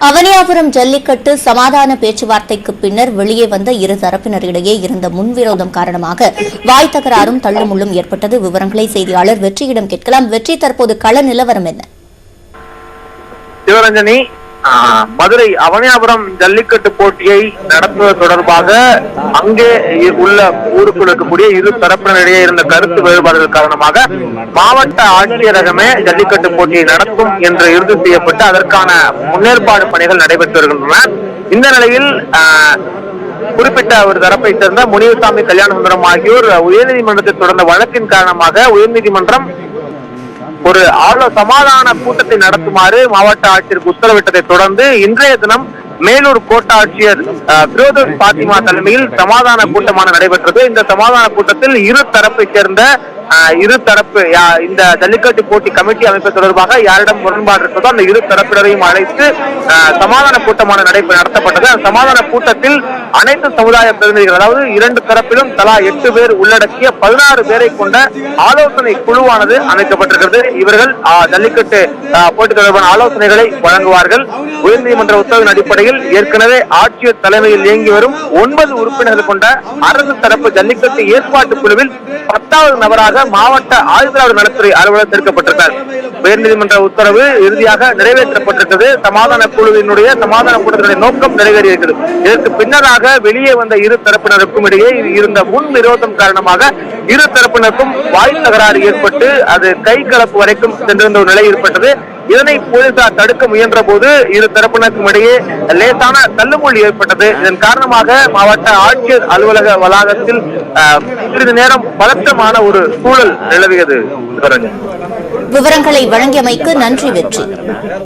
அவனியாபுரம் ஜல்லிக்கட்டு சமாதான பேச்சுவார்த்தைக்கு பின்னர் வெளியே வந்த இரு தரப்பினரிடையே இருந்த முன்விரோதம் காரணமாக வாய் தகராறும் தள்ளுமுள்ளும் ஏற்பட்டது. விவரங்களை செய்தியாளர் வெற்றியிடம் கேட்கலாம். வெற்றி, தற்போது கள நிலவரம் என்ன? சிவரஞ்சனி, மதுரை அவனியாபுரம் ஜல்லிக்கட்டு போட்டியை நடத்துவது தொடர்பாக அங்கே உள்ள ஊருக்குள் இருக்கக்கூடிய இரு தரப்பினரிடையே இருந்த கருத்து வேறுபாடுகள் காரணமாக மாவட்ட ஆட்சியரகமே ஜல்லிக்கட்டு போட்டியை நடத்தும் என்று இறுதி செய்யப்பட்டு அதற்கான முன்னேற்பாடு பணிகள் நடைபெற்று வருகின்றன. இந்த நிலையில் குறிப்பிட்ட ஒரு தரப்பை சேர்ந்த முனியசாமி கல்யாணசுந்தரம் ஆகியோர் உயர்நீதிமன்றத்தில் தொடர்ந்த வழக்கின் காரணமாக உயர்நீதிமன்றம் ஒரு சமாதான கூட்டத்தை நடத்துமாறு மாவட்ட ஆட்சியருக்கு உத்தரவிட்டதை தொடர்ந்து இன்றைய தினம் மேலூர் கோட்டாட்சியர் பிரோதோஸ் பாத்திமா தலைமையில் சமாதான கூட்டமான நடைபெற்றது. இந்த சமாதான கூட்டத்தில் இரு தரப்பை சேர்ந்த இந்த ஜல்லிக்கட்டு போட்டி கமிட்டி அமைப்பு தொடர்பாக யாரிடம் முரண்பாடு இருக்கிறதோ அந்த இரு தரப்பினரையும் அழைத்து சமாதான கூட்டமான நடத்தப்பட்டது. அந்த சமாதான கூட்டத்தில் அனைத்து சமுதாய பிரதிநிதிகள், அதாவது இரண்டு தரப்பிலும் தலா 8 பேர் உள்ளடக்கிய 16 பேரை கொண்ட ஆலோசனை குழுவானது அமைக்கப்பட்டிருக்கிறது. இவர்கள் ஜல்லிக்கட்டு போட்டி தொடர்பான ஆலோசனைகளை வழங்குவார்கள். உயர்நீதிமன்ற உத்தரவின் அடிப்படையில் ஏற்கனவே ஆட்சியர் தலைமையில் இயங்கி வரும் 9 உறுப்பினர்கள் கொண்ட அரசு தரப்பு ஜல்லிக்கட்டு ஏற்பாட்டு குழுவில் 10வது நபராக மாவட்ட ஆயுதராளர் நலத்துறை அலுவலர் சேர்க்கப்பட்டிருக்கிறார். உயர்நீதிமன்ற உத்தரவு இறுதியாக நிறைவேற்றப்பட்டிருக்கிறது. சமாதான குழுவினுடைய சமாதான கூட்டத்தினுடைய நோக்கம் நிறைவேறியிருக்கிறது. இதற்கு பின்னராக வெளியே வந்த இரு தரப்பினருக்கும் இடையே இருந்த முன் விரோதம் காரணமாக இரு தரப்பினருக்கும் வாய் தகராறு ஏற்பட்டு அது கை கலப்பு வரைக்கும் சென்றிருந்த ஒரு நிலை ஏற்பட்டது. இதனை போலீசார் தடுக்க முயன்ற போது இரு தரப்பினருக்கும் இடையே லேசான தள்ளுமுள் ஏற்பட்டது. இதன் காரணமாக மாவட்ட ஆட்சியர் அலுவலக வளாகத்தில் சிறிது நேரம் பதற்றமான ஒரு சூழல் நிலவியது. விவரங்களை வழங்கியமைக்கு நன்றி. வெற்றி.